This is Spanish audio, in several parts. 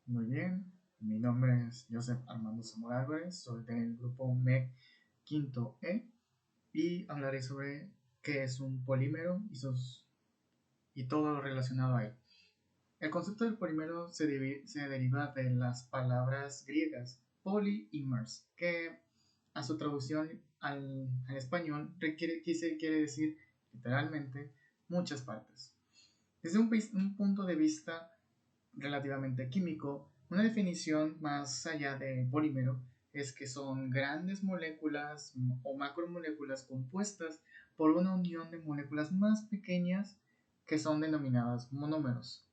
Muy bien, mi nombre es Joseph Armando Zamora Álvarez, soy del grupo MEC Quinto E y hablaré sobre qué es un polímero y todo lo relacionado a él. El concepto del polímero se deriva de las palabras griegas poly y mers, que a su traducción al español quiere decir literalmente muchas partes. Desde un punto de vista relativamente químico, una definición más allá de polímero es que son grandes moléculas o macromoléculas compuestas por una unión de moléculas más pequeñas que son denominadas monómeros.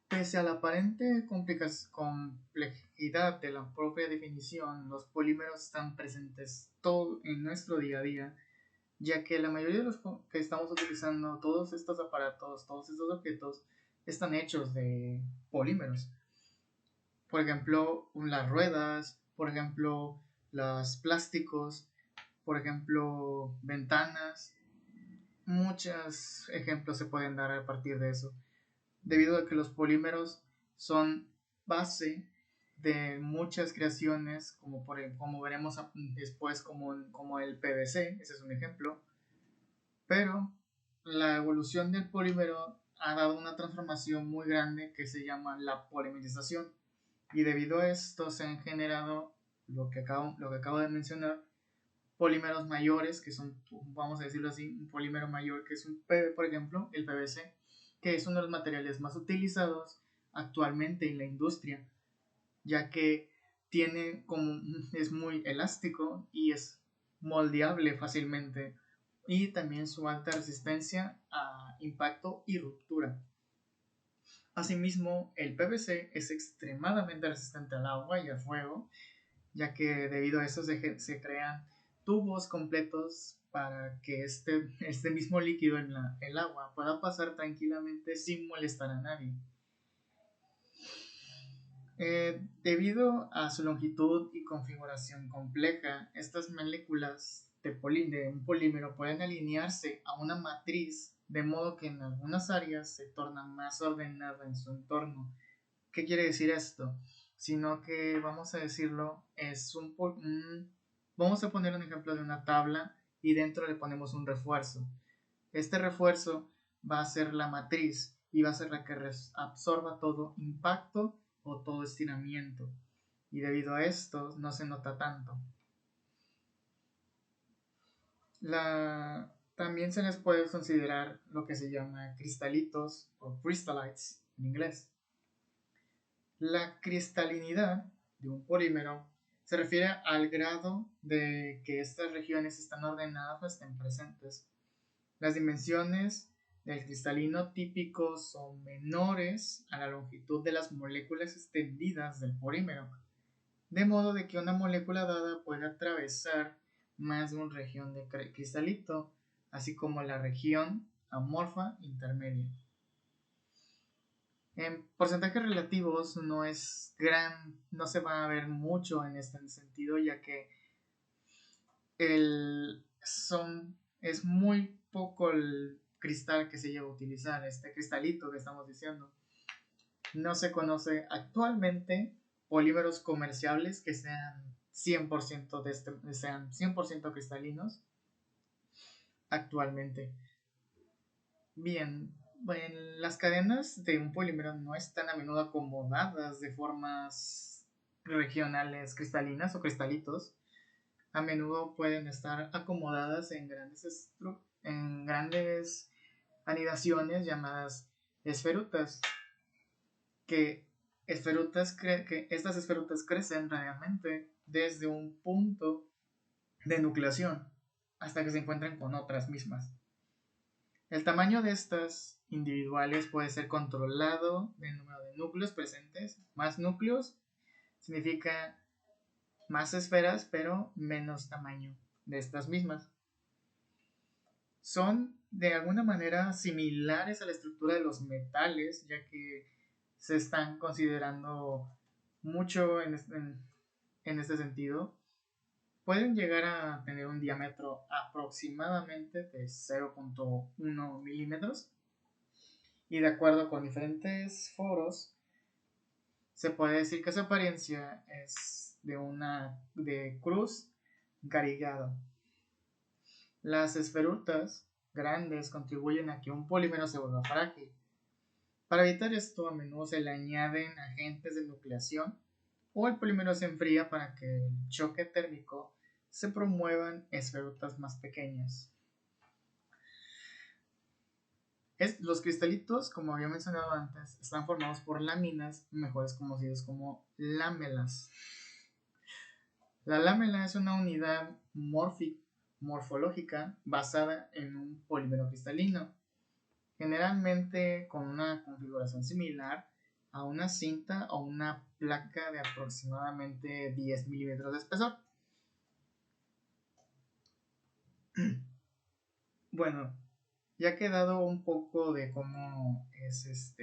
Pese a la aparente complejidad de la propia definición, los polímeros están presentes todo en nuestro día a día, ya que la mayoría de los que estamos utilizando, todos estos aparatos, todos estos objetos, están hechos de polímeros. Por ejemplo, las ruedas, por ejemplo, los plásticos, por ejemplo, ventanas. Muchos ejemplos se pueden dar a partir de eso, debido a que los polímeros son base de muchas creaciones, como veremos después, como el PVC, ese es un ejemplo. Pero la evolución del polímero ha dado una transformación muy grande que se llama la polimerización. Y debido a esto se han generado lo que acabo de mencionar, polímeros mayores, que son, vamos a decirlo así, un polímero mayor que es por ejemplo, el PVC, que es uno de los materiales más utilizados actualmente en la industria, ya que es muy elástico y es moldeable fácilmente, y también su alta resistencia a impacto y ruptura. Asimismo, el PVC es extremadamente resistente al agua y al fuego, ya que debido a eso se crean tubos completos para que este mismo líquido el agua pueda pasar tranquilamente sin molestar a nadie. Debido a su longitud y configuración compleja, estas moléculas de un polímero pueden alinearse a una matriz, de modo que en algunas áreas se torna más ordenada en su entorno. ¿Qué quiere decir esto? Sino que, vamos a decirlo, vamos a poner un ejemplo de una tabla y dentro le ponemos un refuerzo. Este refuerzo va a ser la matriz y va a ser la que absorba todo impacto o todo estiramiento. Y debido a esto no se nota tanto. También se les puede considerar lo que se llama cristalitos o crystallites en inglés. La cristalinidad de un polímero se refiere al grado de que estas regiones están ordenadas o estén presentes. Las dimensiones del cristalino típico son menores a la longitud de las moléculas extendidas del polímero, de modo de que una molécula dada puede atravesar más de una región de cristalito, así como la región amorfa intermedia. En porcentajes relativos no se va a ver mucho en este sentido, ya que es muy poco el cristal que se lleva a utilizar, este cristalito que estamos diciendo. No se conoce actualmente polímeros comerciables que sean 100% sean 100% cristalinos actualmente. Bien, bueno, las cadenas de un polímero no están a menudo acomodadas de formas regionales cristalinas o cristalitos. A menudo pueden estar acomodadas en grandes anidaciones llamadas esferutas, que estas esferutas crecen radialmente desde un punto de nucleación hasta que se encuentran con otras mismas. El tamaño de estas individuales puede ser controlado del número de núcleos presentes. Más núcleos significa más esferas, pero menos tamaño de estas mismas. Son de alguna manera similares a la estructura de los metales, ya que se están considerando mucho en este sentido. Pueden llegar a tener un diámetro aproximadamente de 0.1 milímetros, y de acuerdo con diferentes foros Se puede decir que su apariencia es de cruz garigado. Las esferutas grandes contribuyen a que un polímero se vuelva frágil. Para evitar esto, a menudo se le añaden agentes de nucleación o el polímero se enfría para que el choque térmico se promuevan esferutas más pequeñas. Los cristalitos, como había mencionado antes, están formados por láminas, mejores conocidas como lámelas. La lámela es una unidad morfológica basada en un polímero cristalino, generalmente con una configuración similar a una cinta o una placa de aproximadamente 10 milímetros de espesor. Bueno, ya ha quedado un poco de cómo es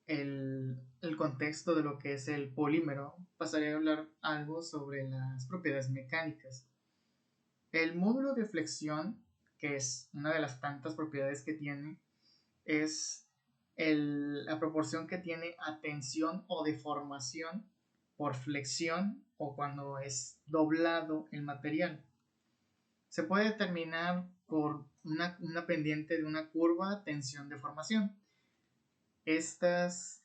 el contexto de lo que es el polímero, pasaré a hablar algo sobre las propiedades mecánicas. El módulo de flexión, que es una de las tantas propiedades que tiene, es la proporción que tiene a tensión o deformación por flexión o cuando es doblado el material. Se puede determinar por una pendiente de una curva tensión-deformación. Estas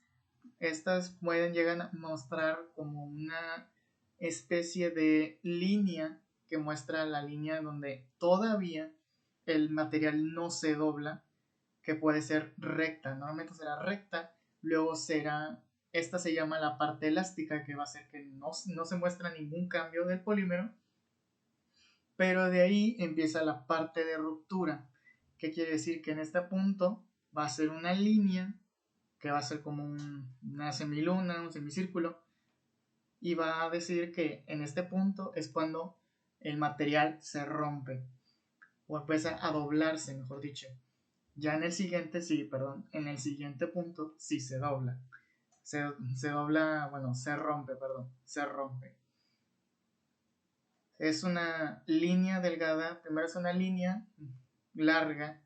pueden llegar a mostrar como una especie de línea que muestra la línea donde todavía el material no se dobla, que puede ser recta. Normalmente será recta, luego esta se llama la parte elástica, que va a hacer que no se muestra ningún cambio del polímero, pero de ahí empieza la parte de ruptura, que quiere decir que en este punto va a ser una línea que va a ser como una semiluna, un semicírculo, y va a decir que en este punto es cuando el material se rompe o empieza a doblarse, mejor dicho. Ya en el siguiente punto sí se dobla. Se dobla, bueno, se rompe. Es una línea delgada, primero es una línea larga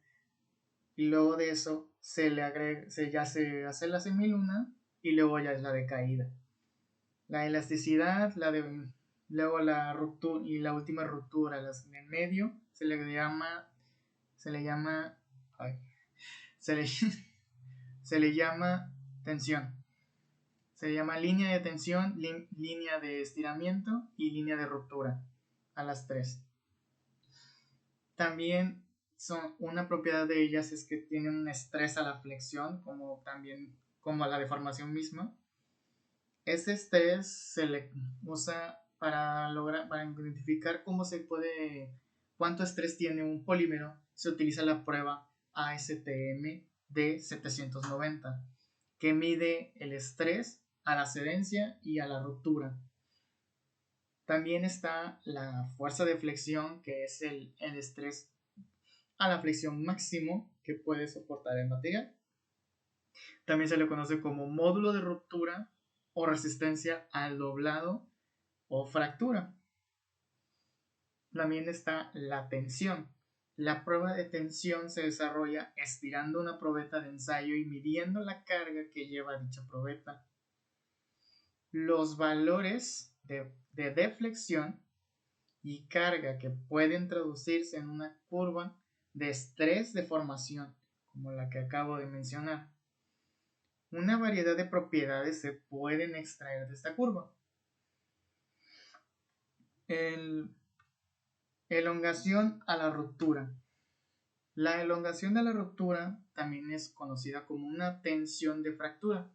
y luego de eso se le agrega, ya se hace la semiluna y luego ya es la decaída. La elasticidad, luego la ruptura y la última ruptura, las en medio, se le llama tensión. Se llama línea de tensión, línea de estiramiento y línea de ruptura, a las tres. También una propiedad de ellas es que tienen un estrés a la flexión, como a la deformación misma. Este estrés se le usa para identificar cuánto estrés tiene un polímero. Se utiliza la prueba ASTM D790, que mide el estrés a la adherencia y a la ruptura. También está la fuerza de flexión, que es el estrés a la flexión máximo que puede soportar el material. También se le conoce como módulo de ruptura o resistencia al doblado o fractura. También está la tensión. La prueba de tensión se desarrolla estirando una probeta de ensayo y midiendo la carga que lleva dicha probeta. Los valores de deflexión y carga que pueden traducirse en una curva de estrés de formación, como la que acabo de mencionar. Una variedad de propiedades se pueden extraer de esta curva. Elongación a la ruptura. La elongación de la ruptura también es conocida como una tensión de fractura.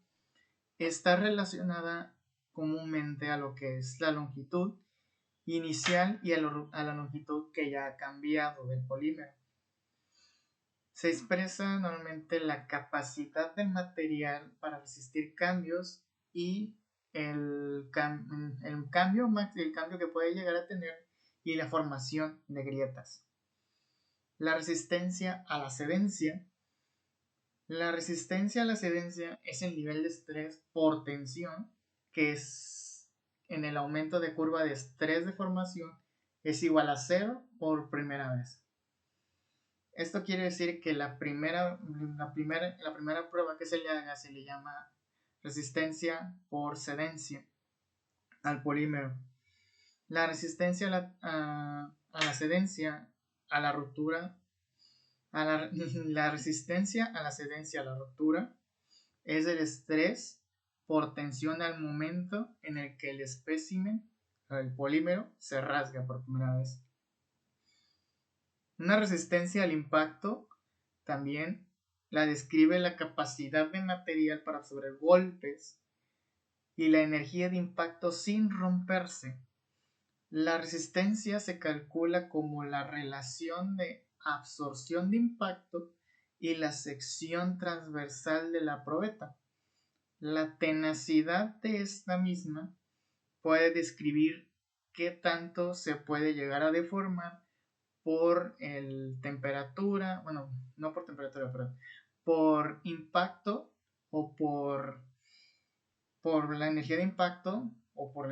Está relacionada comúnmente a lo que es la longitud inicial y a la longitud que ya ha cambiado del polímero. Se expresa normalmente la capacidad del material para resistir cambios y el cambio que puede llegar a tener y la formación de grietas. La resistencia a la cedencia. La resistencia a la cedencia es el nivel de estrés por tensión, que es en el aumento de curva de estrés de formación es igual a 0 por primera vez. Esto quiere decir que la primera prueba que se le haga se le llama resistencia por cedencia al polímero. La resistencia a la cedencia, a la ruptura, la resistencia a la cedencia a la ruptura es el estrés por tensión al momento en el que el espécimen, el polímero, se rasga por primera vez. Una resistencia al impacto también la describe la capacidad de material para absorber golpes y la energía de impacto sin romperse. La resistencia se calcula como la relación de absorción de impacto y la sección transversal de la probeta. La tenacidad de esta misma puede describir qué tanto se puede llegar a deformar por temperatura, bueno, no por temperatura, pero por impacto o por la energía de impacto o por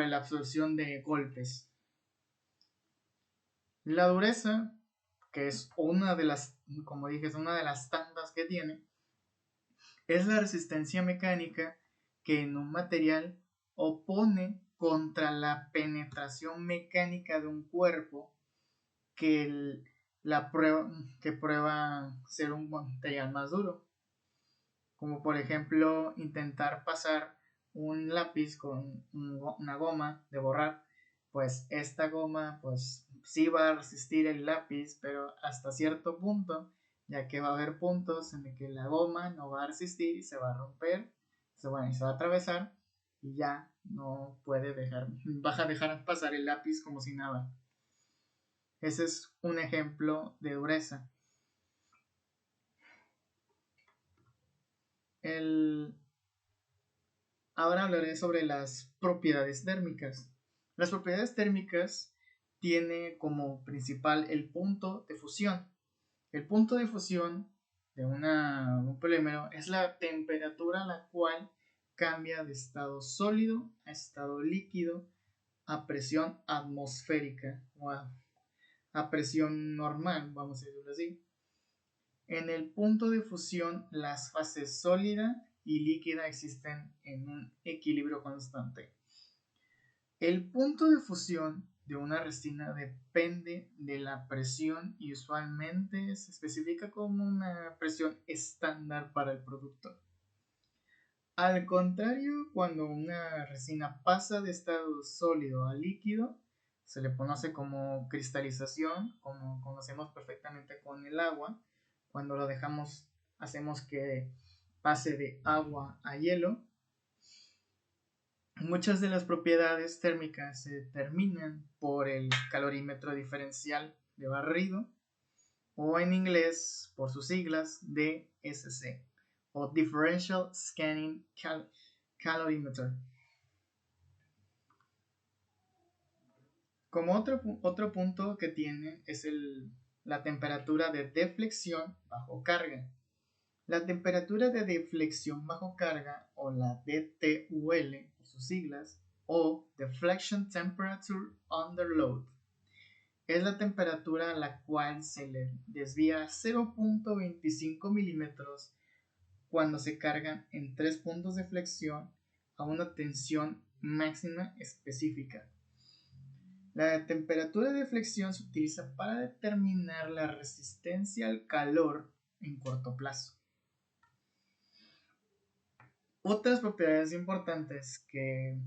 la absorción de golpes. La dureza, que es una de las, como dije, es una de las tantas que tiene, es la resistencia mecánica que en un material opone contra la penetración mecánica de un cuerpo que, que prueba ser un material más duro. Como por ejemplo intentar pasar un lápiz con una goma de borrar, pues esta goma pues sí va a resistir el lápiz, pero hasta cierto punto, ya que va a haber puntos en el que la goma no va a resistir y se va a romper, se va a atravesar y ya no puede vas a dejar pasar el lápiz como si nada. Ese es un ejemplo de dureza. Ahora hablaré sobre las propiedades térmicas. Las propiedades térmicas tiene como principal el punto de fusión. El punto de fusión de un polímero es la temperatura a la cual cambia de estado sólido a estado líquido a presión atmosférica o a presión normal, vamos a decirlo así. En el punto de fusión, las fases sólida y líquida existen en un equilibrio constante. El punto de fusión de una resina depende de la presión y usualmente se especifica como una presión estándar para el producto. Al contrario, cuando una resina pasa de estado sólido a líquido, se le conoce como cristalización, como conocemos perfectamente con el agua. Cuando lo dejamos, hacemos que pase de agua a hielo. Muchas de las propiedades térmicas se determinan por el calorímetro diferencial de barrido, o en inglés por sus siglas DSC, o Differential Scanning Calorimeter. Como otro punto que tiene es la temperatura de deflexión bajo carga. La temperatura de deflexión bajo carga, o la DTUL, por sus siglas, o Deflection Temperature Under Load, es la temperatura a la cual se le desvía 0.25 milímetros cuando se cargan en 3 puntos de flexión a una tensión máxima específica. La temperatura de flexión se utiliza para determinar la resistencia al calor en corto plazo. Otras propiedades importantes que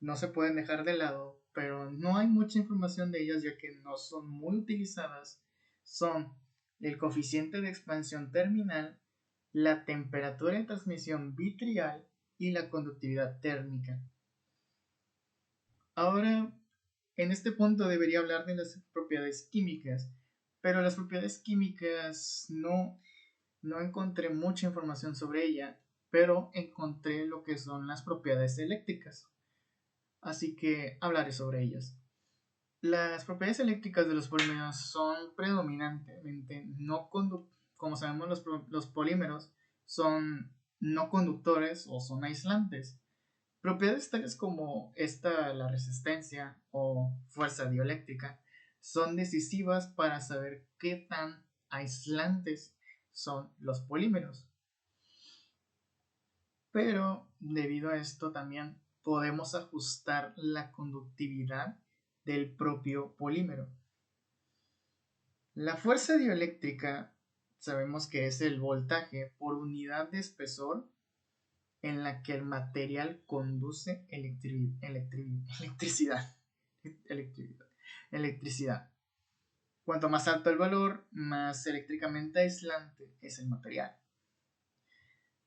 no se pueden dejar de lado, pero no hay mucha información de ellas ya que no son muy utilizadas, son el coeficiente de expansión terminal, la temperatura de transmisión vitrial y la conductividad térmica. Ahora, en este punto debería hablar de las propiedades químicas, pero las propiedades químicas no encontré mucha información sobre ella, pero encontré lo que son las propiedades eléctricas, así que hablaré sobre ellas. Las propiedades eléctricas de los polímeros son predominantemente no conductores. Como sabemos, los polímeros son no conductores o son aislantes. Propiedades tales como la resistencia o fuerza dieléctrica son decisivas para saber qué tan aislantes son los polímeros. pero debido a esto también podemos ajustar la conductividad del propio polímero. La fuerza dieléctrica sabemos que es el voltaje por unidad de espesor en la que el material conduce electricidad. Cuanto más alto el valor, más eléctricamente aislante es el material.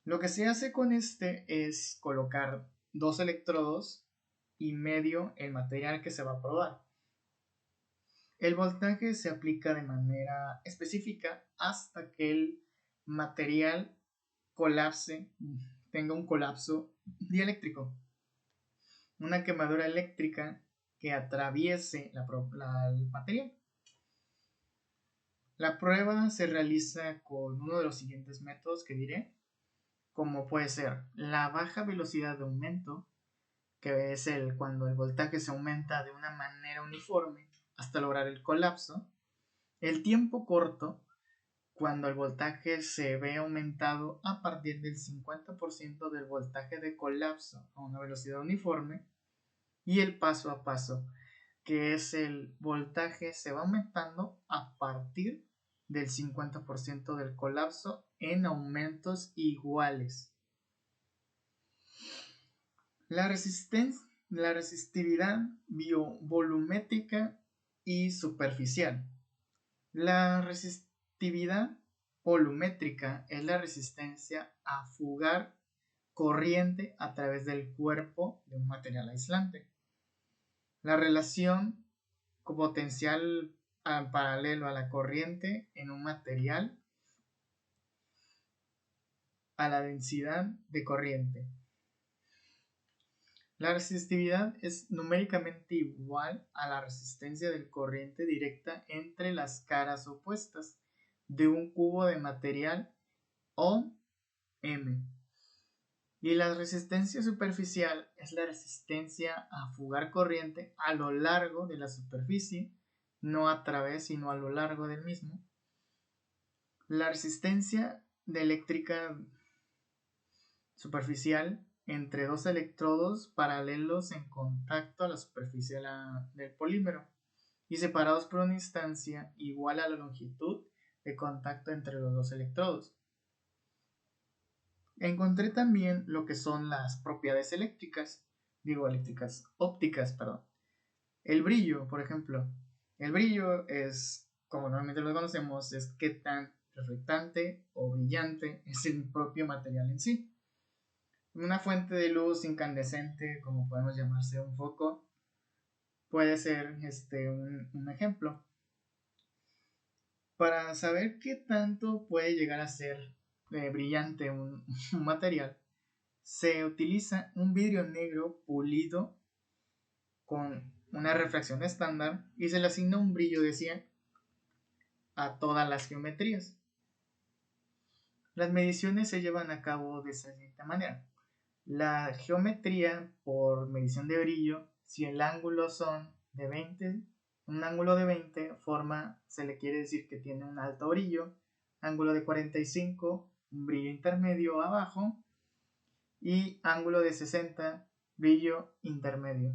Lo que se hace con este es colocar 2 electrodos y medio el material que se va a probar. El voltaje se aplica de manera específica hasta que el material colapse, tenga un colapso dieléctrico, una quemadura eléctrica que atraviese el material. La prueba se realiza con uno de los siguientes métodos que diré, como puede ser la baja velocidad de aumento, que es cuando el voltaje se aumenta de una manera uniforme hasta lograr el colapso, el tiempo corto, cuando el voltaje se ve aumentado a partir del 50% del voltaje de colapso a una velocidad uniforme, y el paso a paso, que es el voltaje se va aumentando a partir del 50% del colapso en aumentos iguales. La resistividad volumétrica y superficial. La resistividad volumétrica es la resistencia a fugar corriente a través del cuerpo de un material aislante. La relación potencial paralelo a la corriente en un material a la densidad de corriente. La resistividad es numéricamente igual a la resistencia de corriente directa entre las caras opuestas de un cubo de material O M. Y la resistencia superficial es la resistencia a fugar corriente a lo largo de la superficie, no a través, sino a lo largo del mismo. La resistencia eléctrica superficial entre 2 electrodos paralelos en contacto a la superficie del polímero y separados por una distancia igual a la longitud de contacto entre los 2 electrodos. Encontré también lo que son las propiedades ópticas. El brillo, por ejemplo. El brillo es, como normalmente lo conocemos, es qué tan reflectante o brillante es el propio material en sí. Una fuente de luz incandescente, como podemos llamarse un foco, puede ser un ejemplo. Para saber qué tanto puede llegar a ser brillante un material, se utiliza un vidrio negro pulido con una refracción estándar y se le asigna un brillo de 100 a todas las geometrías. Las mediciones se llevan a cabo de esa siguiente manera. La geometría por medición de brillo, si el ángulo son de 20, un ángulo de 20 se le quiere decir que tiene un alto brillo, ángulo de 45, un brillo intermedio abajo, y ángulo de 60, brillo intermedio.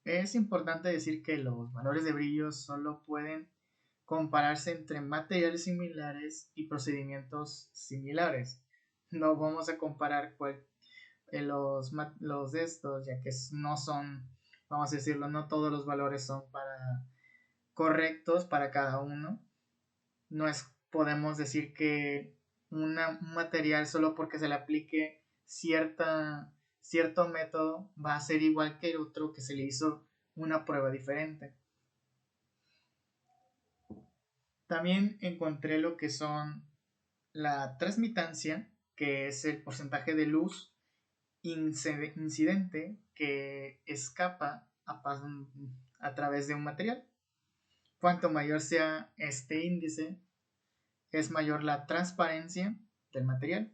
Es importante decir que los valores de brillo solo pueden compararse entre materiales similares y procedimientos similares. No vamos a comparar los de estos, ya que no son, vamos a decirlo, no todos los valores son correctos para cada uno. Podemos decir que un material solo porque se le aplique cierto método va a ser igual que el otro que se le hizo una prueba diferente. También encontré lo que son la transmitancia, que es el porcentaje de luz incidente que escapa a través de un material. Cuanto mayor sea este índice, es mayor la transparencia del material.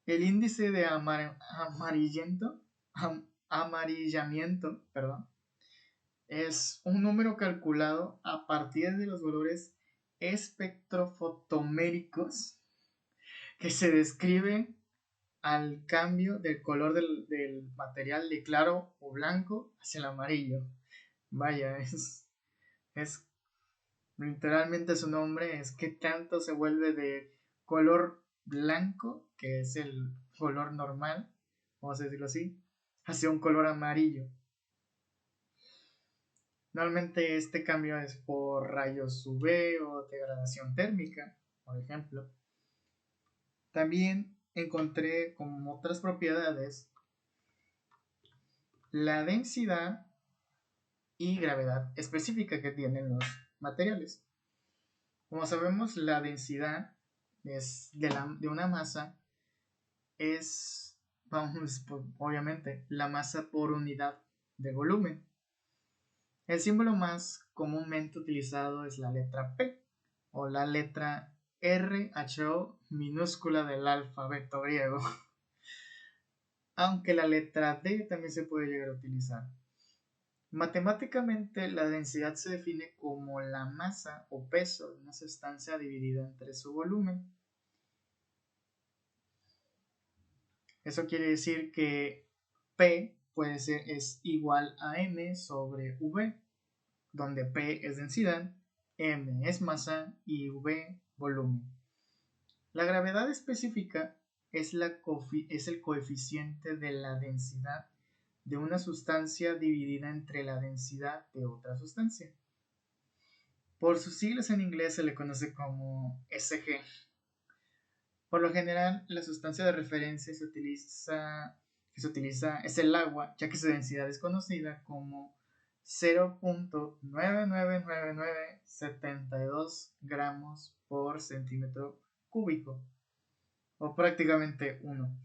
El índice de amarillamiento, es un número calculado a partir de los valores espectrofotoméricos que se describen al cambio del color del material de claro o blanco hacia el amarillo. Vaya, es literalmente su nombre, es que tanto se vuelve de color blanco, que es el color normal, vamos a decirlo así, hacia un color amarillo. Normalmente este cambio es por rayos UV o degradación térmica, por ejemplo. También encontré como otras propiedades la densidad y gravedad específica que tienen los materiales. Como sabemos, la densidad de una masa es, vamos, obviamente, la masa por unidad de volumen. El símbolo más comúnmente utilizado es la letra P o la letra RHO minúscula del alfabeto griego, aunque la letra D también se puede llegar a utilizar. Matemáticamente, la densidad se define como la masa o peso de una sustancia dividida entre su volumen. Eso quiere decir que P es igual a M sobre V, donde P es densidad, M es masa y V volumen. La gravedad específica es el coeficiente de la densidad de una sustancia dividida entre la densidad de otra sustancia. Por sus siglas en inglés se le conoce como SG. Por lo general, la sustancia de referencia que se utiliza es el agua, ya que su densidad es conocida como 0.99972 gramos por centímetro cúbico, o prácticamente 1.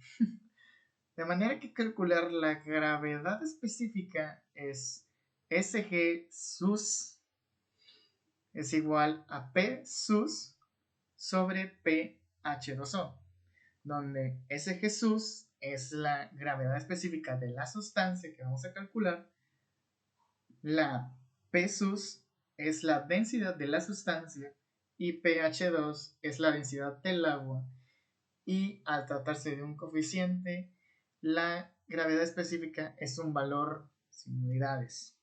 De manera que calcular la gravedad específica es Sg sus es igual a P sus sobre pH2O, donde Sg sus es la gravedad específica de la sustancia que vamos a calcular, la P sus es la densidad de la sustancia y pH2 es la densidad del agua, y al tratarse de un coeficiente, la gravedad específica es un valor sin unidades.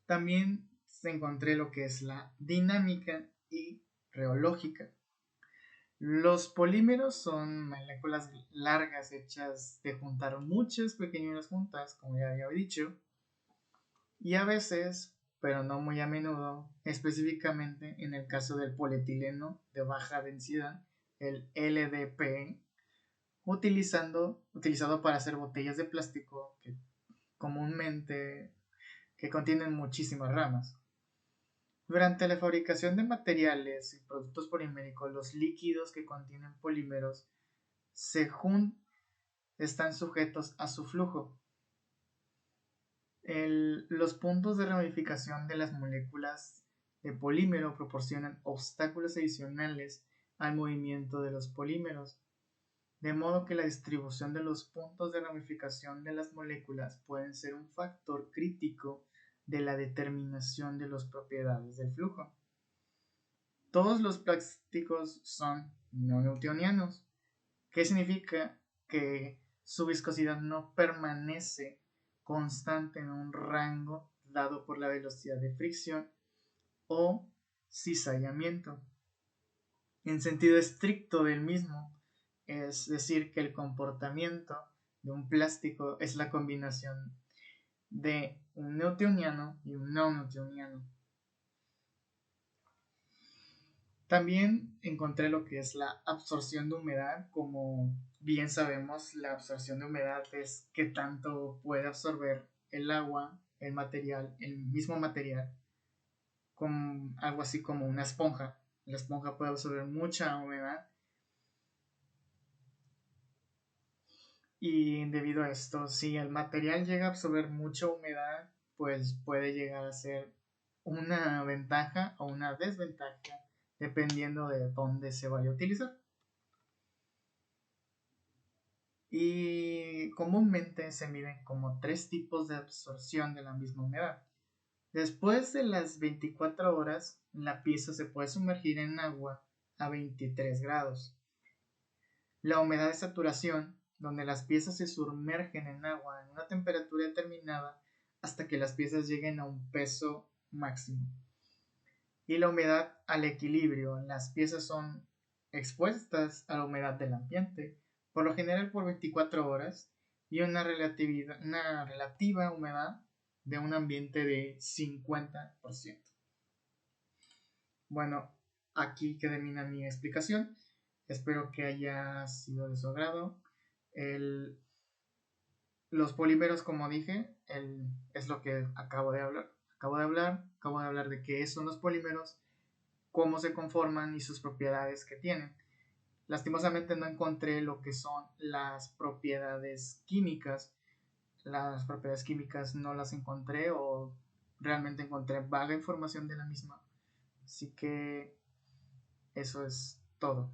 También se encontré lo que es la dinámica y reológica. Los polímeros son moléculas largas hechas de juntar muchas pequeñas juntas, como ya había dicho, y a veces, pero no muy a menudo, específicamente en el caso del polietileno de baja densidad, el LDPE, utilizado para hacer botellas de plástico que comúnmente que contienen muchísimas ramas. Durante la fabricación de materiales y productos poliméricos, los líquidos que contienen polímeros están sujetos a su flujo. Los puntos de ramificación de las moléculas de polímero proporcionan obstáculos adicionales al movimiento de los polímeros, de modo que la distribución de los puntos de ramificación de las moléculas pueden ser un factor crítico de la determinación de las propiedades del flujo. Todos los plásticos son no newtonianos, que significa que su viscosidad no permanece constante en un rango dado por la velocidad de fricción o cizallamiento. En sentido estricto del mismo, es decir, que el comportamiento de un plástico es la combinación de un newtoniano y un no newtoniano. También encontré lo que es la absorción de humedad. Como bien sabemos, la absorción de humedad es qué tanto puede absorber el agua, el mismo material, con algo así como una esponja. La esponja puede absorber mucha humedad y debido a esto, si el material llega a absorber mucha humedad, pues puede llegar a ser una ventaja o una desventaja dependiendo de dónde se vaya a utilizar. Y comúnmente se miden como 3 tipos de absorción de la misma humedad. Después de las 24 horas, la pieza se puede sumergir en agua a 23 grados. La humedad de saturación, donde las piezas se sumergen en agua en una temperatura determinada hasta que las piezas lleguen a un peso máximo. Y la humedad al equilibrio. Las piezas son expuestas a la humedad del ambiente, por lo general por 24 horas, y una relativa humedad de un ambiente de 50%. Bueno, aquí termina mi explicación. Espero que haya sido de su agrado. Los polímeros, como dije, es lo que acabo de hablar. Acabo de hablar de qué son los polímeros, cómo se conforman y sus propiedades que tienen. Lastimosamente no encontré lo que son las propiedades químicas. Las propiedades químicas no las encontré o realmente encontré vaga información de la misma. Así que eso es todo.